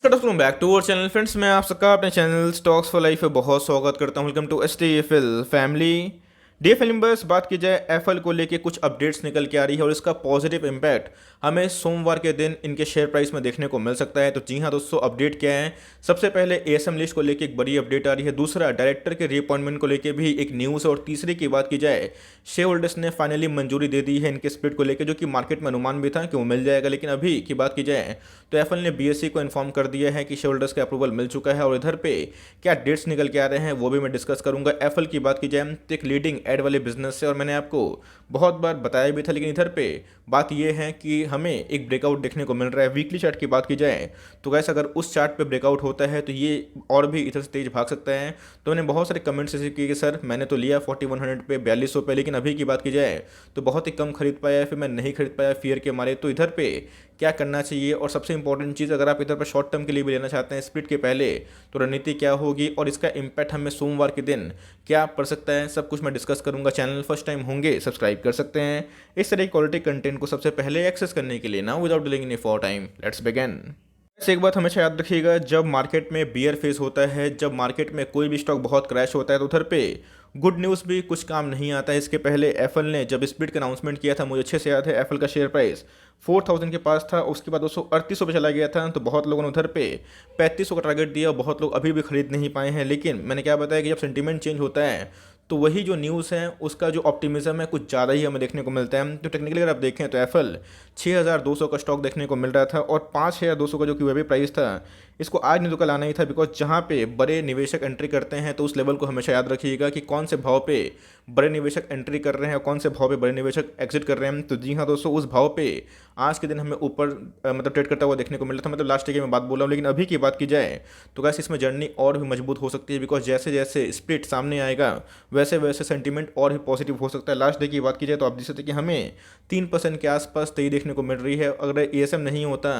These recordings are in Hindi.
Welcome back to our channel friends. मैं आप सबका अपने चैनल स्टॉक्स फॉर लाइफ पे बहुत स्वागत करता हूं। Welcome to STFL family. DFL बस बात की जाए एफएल को लेके कुछ अपडेट्स निकल के आ रही है और इसका पॉजिटिव इम्पैक्ट हमें सोमवार के दिन इनके शेयर प्राइस में देखने को मिल सकता है। तो जी हाँ दोस्तों, अपडेट क्या है? सबसे पहले एएसएम लिस्ट को लेके एक बड़ी अपडेट आ रही है। दूसरा, डायरेक्टर के रीअपॉइंटमेंट को लेके भी एक न्यूज़ है। और तीसरी की बात की जाए, शेयर होल्डर्स ने फाइनली मंजूरी दे दी है इनके स्प्लिट को लेकर, जो कि मार्केट में अनुमान भी था कि वो मिल जाएगा। लेकिन अभी की बात की जाए तो एफएल ने बीएसई को इन्फॉर्म कर दिया है कि शेयर होल्डर्स का अप्रूवल मिल चुका है। और इधर पे क्या डेट्स निकल के आ रहे हैं वो भी मैं डिस्कस करूंगा। एफएल की बात की जाए तो एक लीडिंग एड वाले बिजनेस से, और मैंने आपको बहुत बार बताया भी था। लेकिन इधर पे बात यह है कि हमें एक ब्रेकआउट देखने को मिल रहा है। वीकली चार्ट की बात की जाए तो गैस अगर उस चार्ट पे ब्रेकआउट होता है तो ये और भी इधर से तेज भाग सकता है। तो मैंने बहुत सारे कमेंट्स ऐसे किए कि सर मैंने तो लिया 4100 पे 4200 पे, लेकिन अभी की बात की जाए तो बहुत ही कम खरीद पाया, फिर मैं नहीं खरीद पाया फियर के मारे। तो इधर पे क्या करना चाहिए, और सबसे इंपॉर्टेंट चीज़, अगर आप इधर पर शॉर्ट टर्म के लिए भी लेना चाहते हैं स्प्लिट के पहले, तो रणनीति क्या होगी और इसका इम्पैक्ट हमें सोमवार के दिन क्या पड़ सकता है, सब कुछ मैं डिस्कस करूंगा। चैनल फर्स्ट टाइम होंगे सब्सक्राइब कर सकते हैं इस तरह की क्वालिटी कंटेंट को सबसे पहले एक्सेस करने के लिए। Now without delaying any for time, let's begin. एक बात हमेशा याद रखिएगा, जब मार्केट में बियर फेस होता है, जब मार्केट में कोई भी स्टॉक बहुत क्रैश होता है, तो उधर पे गुड न्यूज़ भी कुछ काम नहीं आता है। इसके पहले एफएल ने जब स्प्लिट का अनाउंसमेंट किया था, मुझे अच्छे से याद है, एफएल का शेयर प्राइस 4000 के पास था, उसके बाद 238 पे चला गया था। तो बहुत लोगों ने उधर पे 3500 का टारगेट दिया, बहुत लोग अभी भी खरीद नहीं पाए हैं। लेकिन मैंने क्या बताया कि जब सेंटीमेंट चेंज होता है तो वही जो न्यूज़ है उसका जो ऑप्टिमिज्म है कुछ ज़्यादा ही हमें देखने को मिलता है। तो टेक्निकली अगर आप देखें तो एफएल 6200 का स्टॉक देखने को मिल रहा था, और 5200 का जो कि वेबी प्राइस था, इसको आज नहीं तो कल आना ही था। बिकॉज जहाँ पे बड़े निवेशक एंट्री करते हैं तो उस लेवल को हमेशा याद रखिएगा कि कौन से भाव पे बड़े निवेशक एंट्री कर रहे हैं और कौन से भाव पे बड़े निवेशक एग्जिट कर रहे हैं। तो जी हाँ दोस्तों, उस भाव पे आज के दिन हमें ऊपर मतलब ट्रेड करता हुआ देखने को मिल रहा था। मतलब लास्ट डे में बात बोल रहा हूँ। लेकिन अभी की बात की जाए तो गैस इसमें जर्नी और भी मजबूत हो सकती है। बिकॉज जैसे जैसे स्प्लिट सामने आएगा वैसे वैसे सेंटीमेंट और भी पॉजिटिव हो सकता है। लास्ट डे की बात की जाए तो आप देख सकते हैं कि हमें 3% के आसपास तेजी देखने को मिल रही है। अगर एएसएम नहीं होता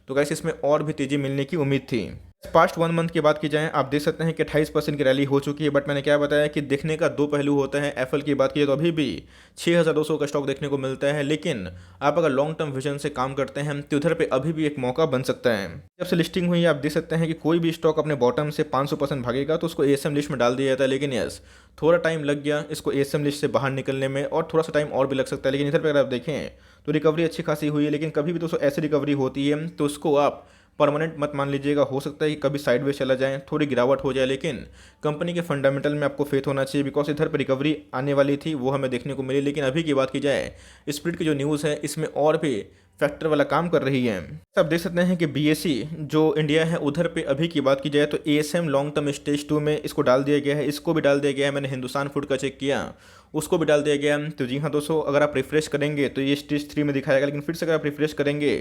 तो गैस इसमें और भी तेजी मिलने की उम्मीद थी। पास्ट 1 मंथ की बात की जाए, आप देख सकते हैं कि 28% की रैली हो चुकी है। बट मैंने क्या बताया कि देखने का दो पहलू होता है। एफएल की बात की जाए तो अभी भी 6200 का स्टॉक देखने को मिलता है। लेकिन आप अगर लॉन्ग टर्म विजन से काम करते हैं तो उधर पे अभी भी एक मौका बन सकता है। जब से लिस्टिंग हुई आप देख सकते हैं कि कोई भी स्टॉक अपने बॉटम से 500% भागेगा तो उसको एएसएम लिस्ट में डाल दिया जाता है। लेकिन यस, थोड़ा टाइम लग गया इसको एएसएम लिस्ट से बाहर निकलने में, और थोड़ा सा टाइम और भी लग सकता है। लेकिन इधर पर अगर आप देखें तो रिकवरी अच्छी खासी हुई है। लेकिन कभी भी दोस्तों ऐसी रिकवरी होती है तो उसको आप परमानेंट मत मान लीजिएगा। हो सकता है कि कभी साइडवेज चला जाए, थोड़ी गिरावट हो जाए, लेकिन कंपनी के फंडामेंटल में आपको फेथ होना चाहिए। बिकॉज इधर पर रिकवरी आने वाली थी, वो हमें देखने को मिली। लेकिन अभी की बात की जाए स्प्लिट की जो न्यूज़ है इसमें और भी फैक्टर वाला काम कर रही है। आप देख सकते हैं कि बीएसई जो इंडिया है उधर पे अभी की बात की जाए तो एएसएम लॉन्ग टर्म स्टेज 2 में इसको डाल दिया गया है। इसको भी डाल दिया गया है। मैंने हिंदुस्तान फूड का चेक किया, उसको भी डाल दिया गया। तो जी हाँ दोस्तों, अगर आप रिफ्रेश करेंगे तो ये स्टेज 3 में दिखाएगा। लेकिन फिर से अगर आप रिफ्रेश करेंगे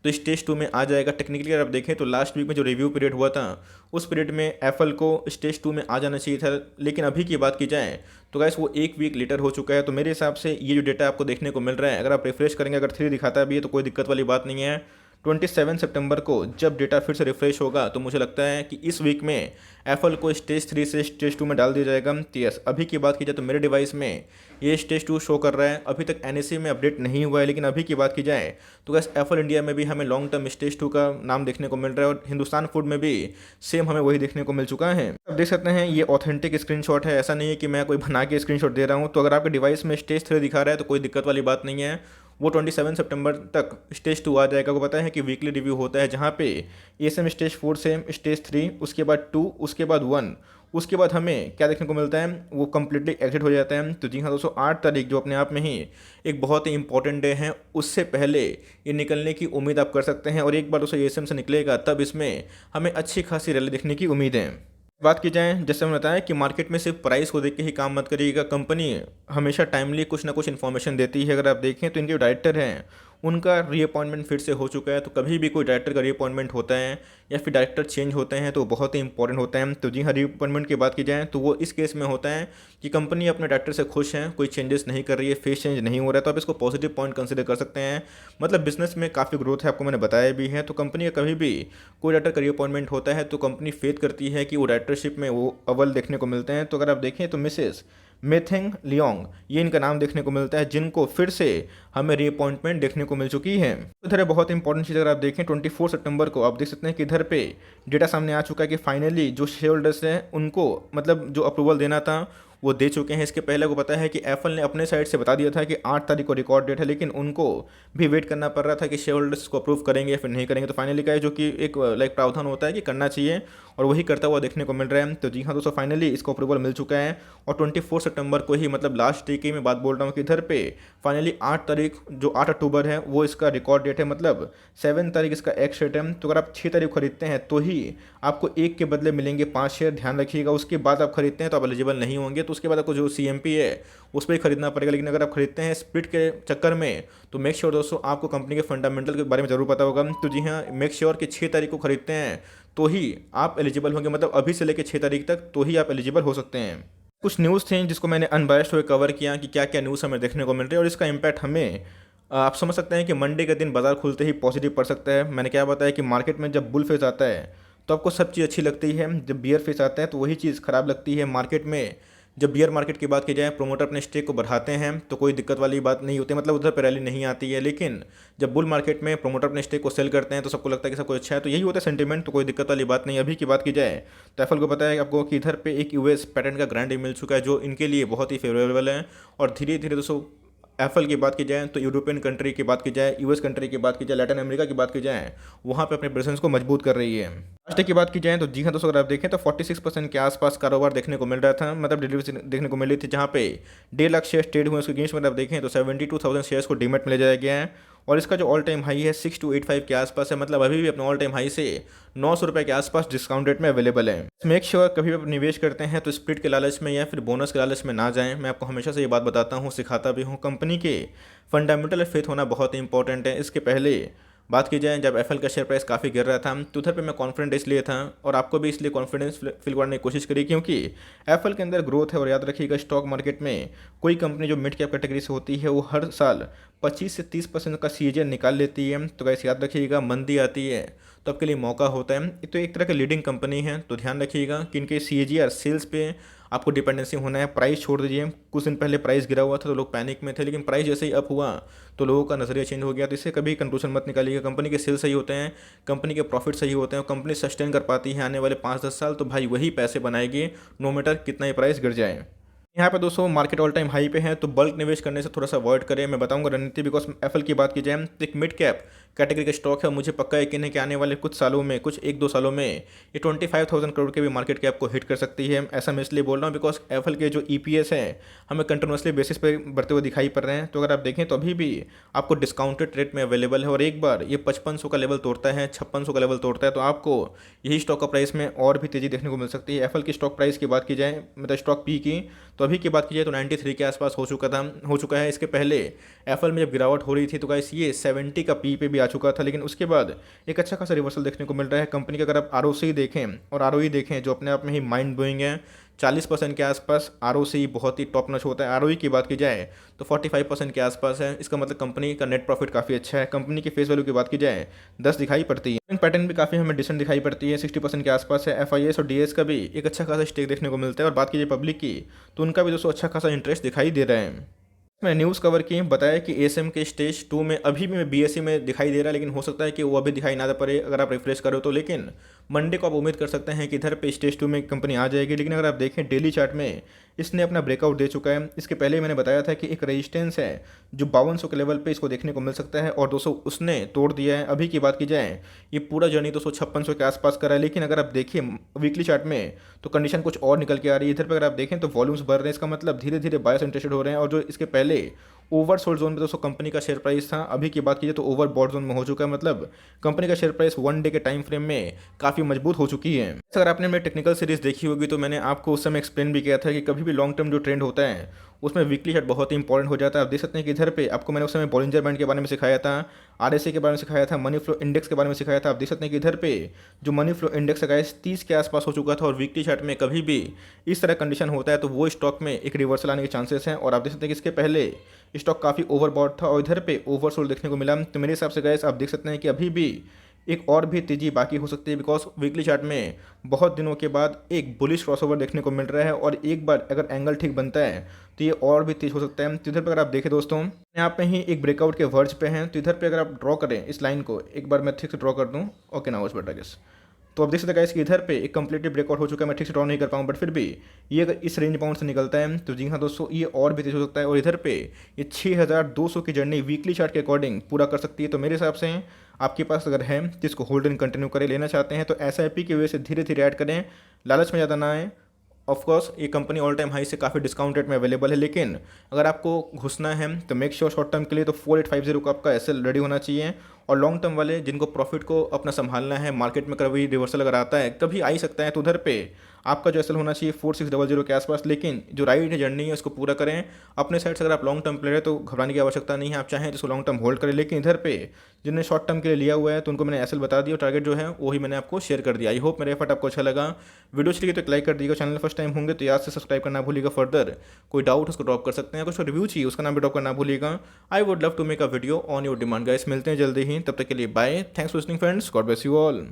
तो स्टेज 2 में आ जाएगा। टेक्निकली अगर आप देखें तो लास्ट वीक में जो रिव्यू पीरियड हुआ था उस पीरियड में एफएल को स्टेज 2 में आ जाना चाहिए था। लेकिन अभी की बात की जाए तो गैस वो एक वीक लेटर हो चुका है। तो मेरे हिसाब से ये जो डेटा आपको देखने को मिल रहा है, अगर आप रिफ्रेश करेंगे, अगर 3 दिखाता भी है तो कोई दिक्कत वाली बात नहीं है। 27 सितंबर को जब डेटा फिर से रिफ्रेश होगा तो मुझे लगता है कि इस वीक में एफएल को स्टेज 3 से स्टेज 2 में डाल दिया जाएगा। तो यस, अभी की बात की जाए तो मेरे डिवाइस में ये स्टेज 2 शो कर रहा है। अभी तक एनएससी में अपडेट नहीं हुआ है। लेकिन अभी की बात की जाए तो गैस एफएल इंडिया में भी हमें लॉन्ग टर्म स्टेज 2 का नाम देखने को मिल रहा है, और हिंदुस्तान फूड में भी सेम हमें वही देखने को मिल चुका है। अब देख सकते हैं ये ऑथेंटिक स्क्रीनशॉट है, ऐसा नहीं है कि मैं कोई बना के स्क्रीनशॉट दे रहा हूँ। तो अगर आपके डिवाइस में स्टेज 3 दिखा रहा है तो कोई दिक्कत वाली बात नहीं है। वो 27 सितंबर तक स्टेज 2 आ जाएगा। को पता है कि वीकली रिव्यू होता है जहाँ पे एएसएम स्टेज 4 से स्टेज 3, उसके बाद 2, उसके बाद 1, उसके बाद हमें क्या देखने को मिलता है, वो कम्प्लीटली एग्जिट हो जाता है। तो जी हाँ दोस्तों, 8 तारीख जो अपने आप में ही एक बहुत ही इंपॉर्टेंट डे है, उससे पहले ये निकलने की उम्मीद आप कर सकते हैं। और एक बार दोस्तों एएसएम से निकलेगा तब इसमें हमें अच्छी खासी रैली देखने की उम्मीद है। बात की जाए, जैसे मैंने बताया कि मार्केट में सिर्फ प्राइस को देख के ही काम मत करिएगा। कंपनी हमेशा टाइमली कुछ ना कुछ इन्फॉर्मेशन देती है। अगर आप देखें तो इनके जो डायरेक्टर हैं उनका रीअपॉइंटमेंट फिर से हो चुका है। तो कभी भी कोई डायरेक्टर का रीअपॉइंटमेंट होता है या फिर डायरेक्टर चेंज होते हैं तो बहुत ही इंपॉर्टेंट होता है। तो जी हाँ, रीअपॉइंटमेंट की बात की जाए तो वो इस केस में होता है कि कंपनी अपने डायरेक्टर से खुश है, कोई चेंजेस नहीं कर रही है, फेस चेंज नहीं हो रहा है। तो आप इसको पॉजिटिव पॉइंट कंसिडर कर सकते हैं। मतलब बिजनेस में काफ़ी ग्रोथ है, आपको मैंने बताया भी है। तो कंपनी का कभी भी कोई डायरेक्टर का रीअपॉइंटमेंट होता है तो कंपनी फेथ करती है कि वो डायरेक्टरशिप में वो अव्वल देखने को मिलते हैं। तो अगर आप देखें तो मिसेस मेथेंग लियोंग, ये इनका नाम देखने को मिलता है, जिनको फिर से हमें रीअपॉइंटमेंट देखने को मिल चुकी है। इधर बहुत इंपॉर्टेंट चीज़ अगर आप देखें 24 सितंबर को आप देख सकते हैं कि इधर पे डेटा सामने आ चुका है कि फाइनली जो शेयर होल्डर्स हैं उनको मतलब जो अप्रूवल देना था वो दे चुके हैं। इसके पहले को पता है कि एप्पल ने अपने साइड से बता दिया था कि 8 तारीख को रिकॉर्ड डेट है, लेकिन उनको भी वेट करना पड़ रहा था कि शेयर होल्डर्स को अप्रूव करेंगे या फिर नहीं करेंगे। तो फाइनली का है जो कि एक लाइक प्रावधान होता है कि करना चाहिए और वही करता हुआ देखने को मिल रहा है। तो जी हाँ दोस्तों, फाइनली इसको अप्रूवल मिल चुका है और 24 सितंबर को ही मतलब लास्ट डे की मैं बात बोल रहा हूँ कि इधर पे फाइनली 8 तारीख जो 8 अक्टूबर है वो इसका रिकॉर्ड डेट है, मतलब 7 तारीख इसका एक्स डेट है। तो अगर आप 6 तारीख खरीदते हैं तो ही आपको एक के बदले मिलेंगे 5 शेयर, ध्यान रखिएगा। उसके बाद आप खरीदते हैं तो आप एलिजिबल नहीं होंगे, तो उसके बाद आपको जो CMP है उस पर ही खरीदना पड़ेगा। लेकिन अगर आप खरीदते हैं स्प्लिट के चक्कर में तो मेक श्योर दोस्तों आपको कंपनी के फंडामेंटल के बारे में जरूर पता होगा। तो जी हाँ, मेक श्योर कि 6 तारीख को खरीदते हैं तो ही आप एलिजिबल होंगे, मतलब अभी से लेकर 6 तारीख तक तो ही आप एलिजिबल हो सकते हैं। कुछ न्यूज़ थे जिसको मैंने अनबायस्ड हुए कवर किया कि क्या क्या न्यूज़ हमें देखने को मिल रही है और इसका इम्पैक्ट हमें आप समझ सकते हैं कि मंडे के दिन बाजार खुलते ही पॉजिटिव पड़ सकता है। मैंने क्या बताया कि मार्केट में जब बुल फेज आता है तो आपको सब चीज़ अच्छी लगती है, जब बियर फेज आता है तो वही चीज़ खराब लगती है मार्केट में। जब बियर मार्केट की बात की जाए, प्रोमोटर अपने स्टेक को बढ़ाते हैं तो कोई दिक्कत वाली बात नहीं होती, मतलब उधर पर रैली नहीं आती है। लेकिन जब बुल मार्केट में प्रोमोटर अपने स्टेक को सेल करते हैं तो सबको लगता है कि सब कुछ अच्छा है, तो यही होता है सेंटीमेंट, तो कोई दिक्कत वाली बात नहीं। अभी की बात की जाए तो एप्पल को पता है आपको कि इधर पे एक US पैटेंट का ग्रांट मिल चुका है जो इनके लिए बहुत ही फेवरेबल है। और धीरे धीरे दोस्तों एप्पल की बात की जाए तो यूरोपियन कंट्री की बात की जाए, US कंट्री की बात की जाए, लैटिन अमेरिका की बात की जाए, वहाँ पे अपने प्रेजेंस को मजबूत कर रही है। लास्ट की बात की जाए तो जी हाँ दोस्तों, अगर आप देखें तो 46% के आसपास कारोबार देखने को मिल रहा था, मतलब डिलीवरी देखने को मिल रही थी, जहाँ पे 1.5 लाख शेयर ट्रेड हुए। उसके अगेंस्ट में आप देखें तो 72,000 शेयर्स को डीमैट में ले जाया गया है और इसका जो ऑल टाइम हाई है 6285 के आसपास है, मतलब अभी भी अपने ऑल टाइम हाई से 900 रुपये के आसपास डिस्काउंट रेट में अवेलेबल है। मेक श्योर कभी भी आप निवेश करते हैं तो स्प्लिट के लालच में या फिर बोनस के लालच में ना जाएं। मैं आपको हमेशा से ये बात बताता हूँ, सिखाता भी हूँ। कंपनी के फंडामेंटल फेथ होना बहुत ही इंपॉर्टेंट है। इसके पहले बात की जाए जब एप्पल का शेयर प्राइस काफ़ी गिर रहा था तो उधर पे मैं कॉन्फिडेंट इसलिए था और आपको भी इसलिए कॉन्फिडेंस फील करने की कोशिश करी क्योंकि एप्पल के अंदर ग्रोथ है। और याद रखिएगा, स्टॉक मार्केट में कोई कंपनी जो मिड कैप कैटेगरी से होती है वो हर साल 25 से 30% का CAGR निकाल लेती है। तो गाइस याद रखिएगा, मंदी आती है तो आपके लिए मौका होता है। तो एक तरह की लीडिंग कंपनी है, तो ध्यान रखिएगा कि इनके CAGR सेल्स पे आपको डिपेंडेंसी होना है। प्राइस छोड़ दीजिए, कुछ दिन पहले प्राइस गिरा हुआ था तो लोग पैनिक में थे, लेकिन प्राइस जैसे ही अप हुआ तो लोगों का नजरिया चेंज हो गया। तो इससे कभी कंक्लूजन मत निकालिएगा। कंपनी के सेल्स सही होते हैं, कंपनी के प्रॉफिट सही होते हैं, कंपनी सस्टेन कर पाती है आने वाले 5-10 साल, तो भाई वही पैसे बनाएगी नो मैटर कितना ही प्राइस गिर जाए। यहाँ पे दोस्तों मार्केट ऑल टाइम हाई पे है तो बल्क निवेश करने से थोड़ा सा अवॉइड करें। मैं बताऊंगा रणनीति, बिकॉज एप्पल की बात की जाए तो एक मिड कैप कैटेगरी का स्टॉक है। मुझे पक्का यकीन है कि आने वाले कुछ सालों में, कुछ 1-2 सालों में ये 25,000 करोड़ के भी मार्केट कैप को हिट कर सकती है। ऐसा मैं इसलिए बोल रहा हूँ बिकॉज एप्पल के जो EPS है हमें कंटिन्यूसली बेसिस पे बढ़ते हुए दिखाई पड़ रहे हैं। तो अगर आप देखें तो अभी भी आपको डिस्काउंटेड रेट में अवेलेबल है और एक बार ये 5500 का लेवल तोड़ता है, 5600 का लेवल तोड़ता है तो आपको यही स्टॉक का प्राइस में और भी तेज़ी देखने को मिल सकती है। एप्पल की स्टॉक प्राइस की बात की जाए, मतलब स्टॉक पी की, तो अभी की बात की जाए तो 93 के आसपास हो चुका है। इसके पहले एप्पल में जब गिरावट हो रही थी तो गाइस ये 70 का पी पे भी आ चुका था, लेकिन उसके बाद एक अच्छा खासा रिवर्सल देखने को मिल रहा है। कंपनी का अगर आप ROC देखें और ROE देखें जो अपने आप में ही माइंड ब्लोइंग है, 40% के आसपास ROC बहुत ही टॉप नॉच होता है। ROE की बात की जाए तो 45% के आसपास है। इसका मतलब कंपनी का नेट प्रॉफिट काफ़ी अच्छा है। कंपनी की फेस वैल्यू की बात की जाए 10 दिखाई पड़ती है। पैटर्न भी काफ़ी हमें डिसेंट दिखाई पड़ती है, 60% के आसपास है। FIS और DS का भी एक अच्छा खासा स्टेक देखने को मिलता है। और बात कीजिए पब्लिक की तो उनका भी दोस्तों अच्छा खासा इंटरेस्ट दिखाई दे रहा है। मैं न्यूज़ कवर की बताया कि ASM के स्टेज 2 में अभी भी BSE में दिखाई दे रहा है, लेकिन हो सकता है कि वो अभी दिखाई ना दे पड़े अगर आप रिफ्रेश करो तो। लेकिन मंडे को आप उम्मीद कर सकते हैं कि इधर पे स्टेज 2 में कंपनी आ जाएगी। लेकिन अगर आप देखें डेली चार्ट में इसने अपना ब्रेकआउट दे चुका है। इसके पहले ही मैंने बताया था कि एक रेजिस्टेंस है जो 5200 के लेवल पे इसको देखने को मिल सकता है और दोस्तों उसने तोड़ दिया है। अभी की बात की जाए ये पूरा जर्नी 256 के आसपास करा है। लेकिन अगर आप देखिए वीकली चार्ट में तो कंडीशन कुछ और निकल के आ रही है। इधर पर अगर आप देखें तो वॉल्यूम्स बढ़ रहे हैं, इसका मतलब धीरे धीरे बायर्स इंटरेस्टेड हो रहे हैं। और जो इसके पहले ओवरसोल्ड जोन में दोस्तों कंपनी का शेयर प्राइस था, अभी की बात कीजिए तो ओवरबॉट जोन में हो चुका है। मतलब कंपनी का शेयर प्राइस 1 डे के टाइम फ्रेम में काफ़ी मजबूत हो चुकी है। अगर आपने मेरी टेक्निकल सीरीज देखी होगी तो मैंने आपको उस समय एक्सप्लेन भी किया था कि कभी भी लॉन्ग टर्म जो ट्रेंड होता है उसमें वीकली चार्ट बहुत ही इंपॉर्टेंट हो जाता है। आप देख सकते हैं कि इधर पे आपको मैंने उस समय बॉलिंजर बैंड के बारे में सिखाया था, RSI के बारे में सिखाया था, मनी फ्लो इंडेक्स के बारे में सिखाया था। आप देख सकते हैं कि इधर पे जो मनी फ्लो इंडेक्स है 30 के आसपास हो चुका था और वीकली चार्ट में कभी भी इस तरह कंडीशन होता है तो वो स्टॉक में एक रिवर्सल आने के चांसेस हैं। और आप देख सकते हैं कि इसके पहले स्टॉक काफ़ी ओवरबॉट था और इधर पे ओवरसोल्ड देखने को मिला। तो मेरे हिसाब से गाइस आप देख सकते हैं कि अभी भी एक और भी तेज़ी बाकी हो सकती है, बिकॉज वीकली चार्ट में बहुत दिनों के बाद एक बुलिश क्रॉसओवर देखने को मिल रहा है और एक बार अगर एंगल ठीक बनता है तो ये और भी तेज हो सकता है। तो इधर पर अगर आप देखें दोस्तों, यहाँ पे ही एक ब्रेकआउट के वर्ज पे हैं, तो इधर पे अगर आप ड्रॉ करें इस लाइन को, एक बार मैं ठीक से ड्रॉ कर दूँ। ओके ना, उस बेटा गेस, तो आप देख सकते हैं गाइस कि इधर पे एक कंप्लीटली ब्रेकआउट हो चुका है। मैं ठीक से ड्रॉ नहीं कर पाऊँ, बट फिर भी ये अगर इस रेंज बाउंड से निकलता है तो जी हाँ दोस्तों, ये और भी तेज हो सकता है। और इधर पे ये 6200 की जर्नी वीकली चार्ट के अकॉर्डिंग पूरा कर सकती है। तो मेरे हिसाब से आपके पास अगर है तो इसको होल्ड एंड कंटिन्यू करें, लेना चाहते हैं तो SIP की वजह से धीरे धीरे ऐड करें, लालच में ज़्यादा ना आए। ऑफ कोर्स ये कंपनी ऑल टाइम हाई से काफ़ी डिस्काउंट रेट में अवेलेबल है, लेकिन अगर आपको घुसना है तो मेक श्योर शॉर्ट टर्म के लिए तो 4850 का आपका SL रेडी होना चाहिए। और लॉन्ग टर्म वाले जिनको प्रॉफिट को अपना संभालना है, मार्केट में कभी रिवर्सल अगर आता है, कभी आ ही सकता है, तो उधर पे आपका जो SL होना चाहिए 4600 के आसपास। लेकिन जो राइड जर्नी है उसको पूरा करें अपने साइड से। अगर आप लॉन्ग टर्म प्लेयर है तो घबराने की आवश्यकता नहीं है, आप चाहें तो उसको लॉन्ग टर्म होल्ड करें। लेकिन इधर पे जिन्होंने शॉर्ट टर्म के लिए लिया हुआ है तो उनको मैंने SL बता दिया, टारगेट जो है वही मैंने आपको शेयर कर दिया। आई होप मेरा एफर्ट आपको अच्छा लगा। वीडियो अच्छी लगी तो एक लाइक कर दीजिएगा, चैनल फर्स्ट टाइम होंगे तो याद से सब्सक्राइब करना भूलिएगा। फर्दर कोई डाउट उसको ड्रॉप कर सकते हैं, कुछ रिव्यू चाहिए उसका नाम भी ड्रॉप करना भूलिएगा। I would love to make a video on your demand guys. मिलते हैं जल्दी ही, तब तक के लिए bye. Thanks for listening friends, God bless you all.